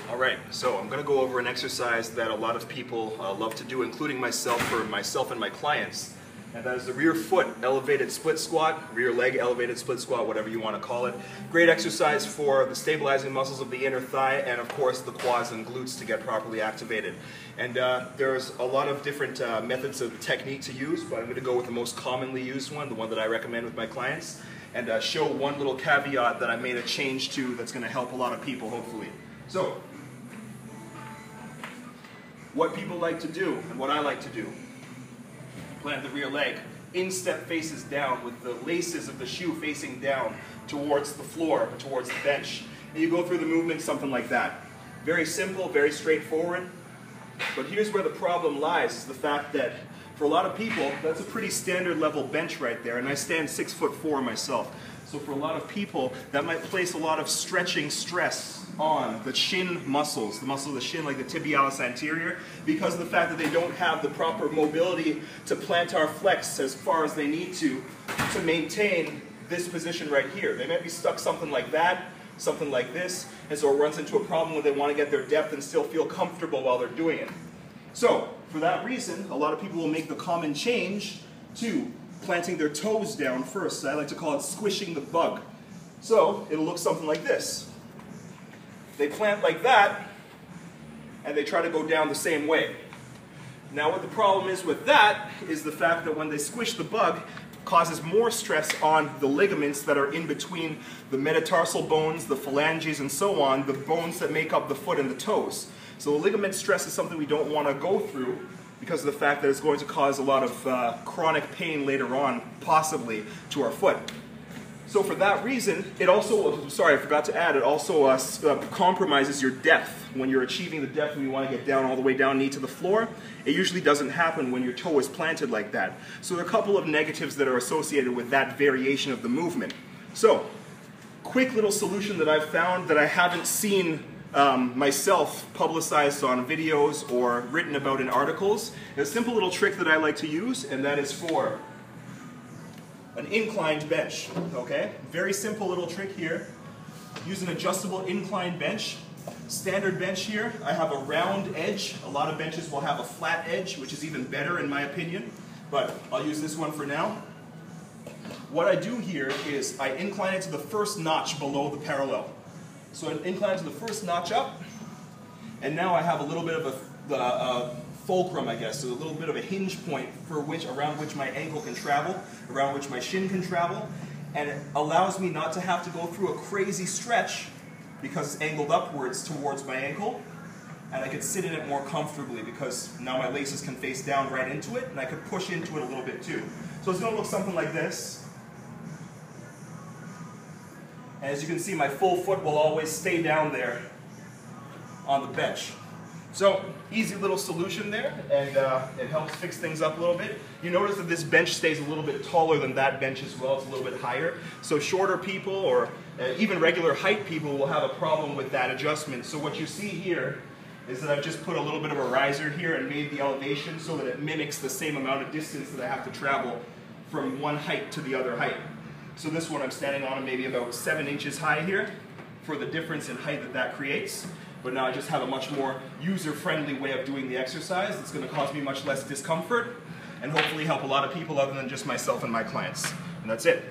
Alright, so I'm going to go over an exercise that a lot of people love to do, including myself, for myself and my clients. And that is the rear foot elevated split squat, rear leg elevated split squat, whatever you want to call it. Great exercise for the stabilizing muscles of the inner thigh and of course the quads and glutes to get properly activated. And there's a lot of different methods of technique to use, but I'm going to go with the most commonly used one, the one that I recommend with my clients, and show one little caveat that I made a change to that's going to help a lot of people, hopefully. So, what people like to do, and what I like to do, plant the rear leg, instep faces down with the laces of the shoe facing down towards the floor, towards the bench. And you go through the movement something like that. Very simple, very straightforward. But here's where the problem lies, is the fact that for a lot of people, that's a pretty standard level bench right there, and I stand 6'4" myself. So for a lot of people, that might place a lot of stretching stress on the shin muscles, the muscle of the shin, like the tibialis anterior, because of the fact that they don't have the proper mobility to plantar flex as far as they need to maintain this position right here. They might be stuck something like that, something like this, and so it runs into a problem where they want to get their depth and still feel comfortable while they're doing it. So, for that reason, a lot of people will make the common change to planting their toes down first. I like to call it squishing the bug. So, it'll look something like this. They plant like that, and they try to go down the same way. Now what the problem is with that is the fact that when they squish the bug, it causes more stress on the ligaments that are in between the metatarsal bones, the phalanges, and so on, the bones that make up the foot and the toes. So the ligament stress is something we don't want to go through because of the fact that it's going to cause a lot of chronic pain later on, possibly, to our foot. So for that reason, it also, sorry I forgot to add, it also compromises your depth. When you're achieving the depth and you want to get down all the way down, knee to the floor, it usually doesn't happen when your toe is planted like that. So there are a couple of negatives that are associated with that variation of the movement. So, quick little solution that I've found that I haven't seen myself publicized on videos or written about in articles. A simple little trick that I like to use, and that is for an inclined bench, okay? Very simple little trick here. Use an adjustable inclined bench. Standard bench here, I have a round edge. A lot of benches will have a flat edge, which is even better in my opinion, but I'll use this one for now. What I do here is I incline it to the first notch below the parallel. So I incline to the first notch up, and now I have a little bit of a fulcrum, I guess, so a little bit of a hinge point around which my ankle can travel, around which my shin can travel, and it allows me not to have to go through a crazy stretch because it's angled upwards towards my ankle, and I can sit in it more comfortably because now my laces can face down right into it, and I can push into it a little bit too. So it's going to look something like this. And as you can see, my full foot will always stay down there on the bench. So, easy little solution there, and it helps fix things up a little bit. You notice that this bench stays a little bit taller than that bench as well. It's a little bit higher. So shorter people, or even regular height people, will have a problem with that adjustment. So what you see here is that I've just put a little bit of a riser here and made the elevation so that it mimics the same amount of distance that I have to travel from one height to the other height. So this one I'm standing on maybe about 7 inches high here for the difference in height that that creates. But now I just have a much more user-friendly way of doing the exercise that's going to cause me much less discomfort and hopefully help a lot of people other than just myself and my clients. And that's it.